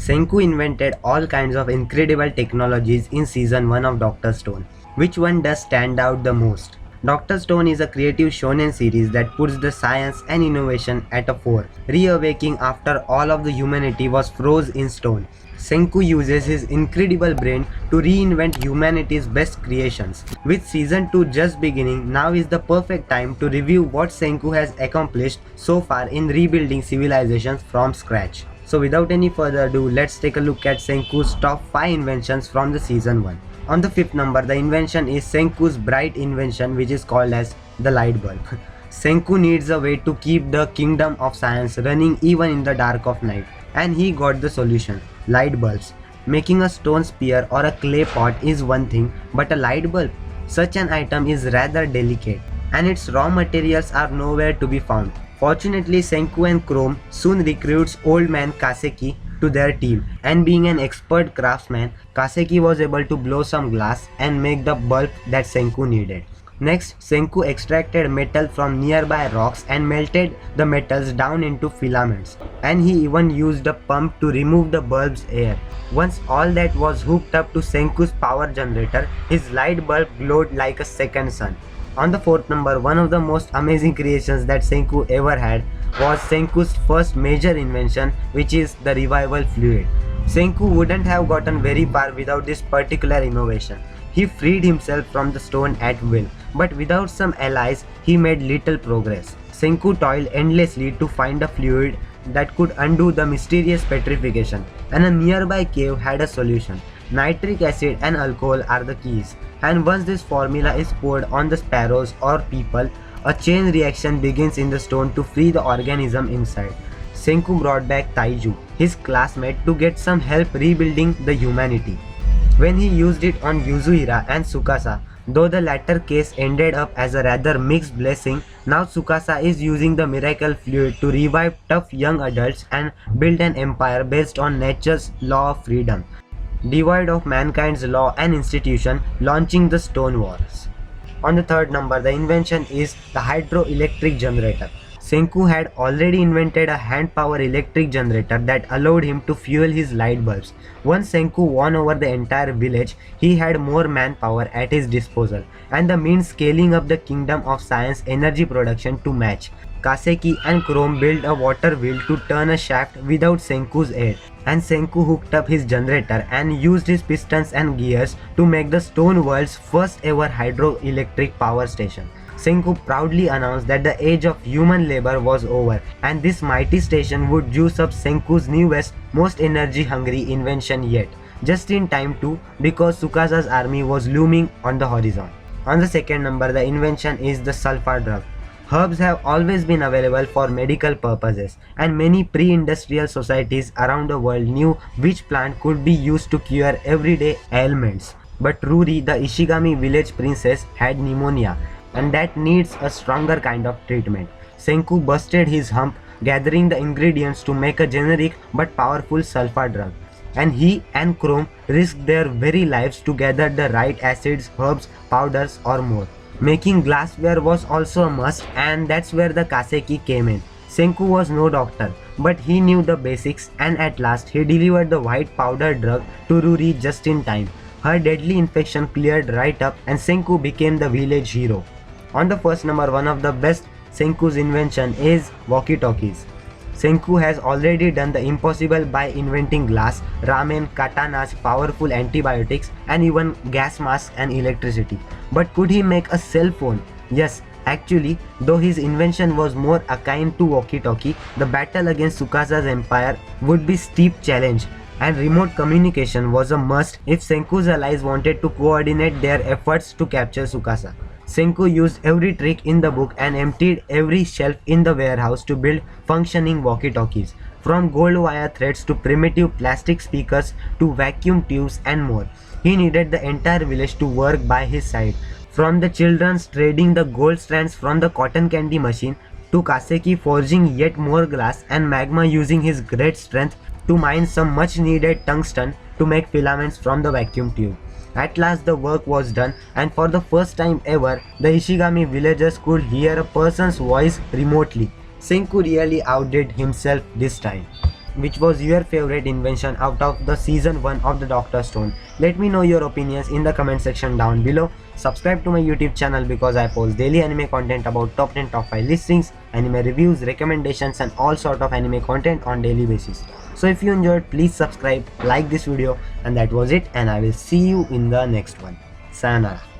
Senku invented all kinds of incredible technologies in season 1 of Dr. Stone. Which one does stand out the most? Dr. Stone is a creative shonen series that puts the science and innovation at a fore, reawakening after all of the humanity was froze in stone. Senku uses his incredible brain to reinvent humanity's best creations. With season 2 just beginning, now is the perfect time to review what Senku has accomplished so far in rebuilding civilizations from scratch. So without any further ado, let's take a look at Senku's top 5 inventions from the season 1. On the 5th number, the invention is Senku's bright invention, which is called as the light bulb. Senku needs a way to keep the kingdom of science running even in the dark of night, and he got the solution: light bulbs. Making a stone spear or a clay pot is one thing, but a light bulb, such an item is rather delicate, and its raw materials are nowhere to be found. Fortunately, Senku and Chrome soon recruits old man Kaseki to their team, and being an expert craftsman, Kaseki was able to blow some glass and make the bulb that Senku needed. Next, Senku extracted metal from nearby rocks and melted the metals down into filaments, and he even used a pump to remove the bulb's air. Once all that was hooked up to Senku's power generator, his light bulb glowed like a second sun. On the 4th number, one of the most amazing creations that Senku ever had was Senku's first major invention, which is the revival fluid. Senku wouldn't have gotten very far without this particular innovation. He freed himself from the stone at will, but without some allies, he made little progress. Senku toiled endlessly to find a fluid that could undo the mysterious petrification, and a nearby cave had a solution. Nitric acid and alcohol are the keys, and once this formula is poured on the sparrows or people, a chain reaction begins in the stone to free the organism inside. Senku brought back Taiju, his classmate, to get some help rebuilding the humanity. When he used it on Yuzuhira and Tsukasa, though the latter case ended up as a rather mixed blessing, now Tsukasa is using the miracle fluid to revive tough young adults and build an empire based on nature's law of freedom, devoid of mankind's law and institution, launching the Stone Wars. On the 3rd number, the invention is the hydroelectric generator. Senku had already invented a hand-power electric generator that allowed him to fuel his light bulbs. Once Senku won over the entire village, he had more manpower at his disposal, and the means scaling up the kingdom of science energy production to match. Kaseki and Chrome built a water wheel to turn a shaft without Senku's aid, and Senku hooked up his generator and used his pistons and gears to make the Stone World's first ever hydroelectric power station. Senku proudly announced that the age of human labor was over, and this mighty station would juice up Senku's newest, most energy-hungry invention yet, just in time too, because Tsukasa's army was looming on the horizon. On the 2nd number, the invention is the Sulphur Drug. Herbs have always been available for medical purposes, and many pre-industrial societies around the world knew which plant could be used to cure everyday ailments. But Ruri, the Ishigami village princess, had pneumonia, and that needs a stronger kind of treatment. Senku busted his hump, gathering the ingredients to make a generic but powerful sulfur drug, and he and Chrome risked their very lives to gather the right acids, herbs, powders or more. Making glassware was also a must, and that's where the Kaseki came in. Senku was no doctor, but he knew the basics, and at last he delivered the white powder drug to Ruri just in time. Her deadly infection cleared right up, and Senku became the village hero. On the 1st number, one of the best Senku's invention is Walkie Talkies. Senku has already done the impossible by inventing glass, ramen, katanas, powerful antibiotics, and even gas masks and electricity. But could he make a cell phone? Yes, actually, though his invention was more akin to walkie-talkie, the battle against Tsukasa's empire would be steep challenge, and remote communication was a must if Senku's allies wanted to coordinate their efforts to capture Tsukasa. Senku used every trick in the book and emptied every shelf in the warehouse to build functioning walkie-talkies, from gold wire threads to primitive plastic speakers to vacuum tubes and more. He needed the entire village to work by his side, from the children trading the gold strands from the cotton candy machine to Kaseki forging yet more glass, and Magma using his great strength to mine some much needed tungsten to make filaments from the vacuum tube. At last the work was done, and for the first time ever, the Ishigami villagers could hear a person's voice remotely. Senku really outdid himself this time. which was your favorite invention out of the season 1 of the Doctor Stone? Let me know your opinions in the comment section down below. Subscribe to my YouTube channel because I post daily anime content about top 10 top 5 listings, anime reviews, recommendations and all sort of anime content on daily basis. So if you enjoyed, please subscribe, like this video, and that was it, and I will see you in the next one. Sayonara.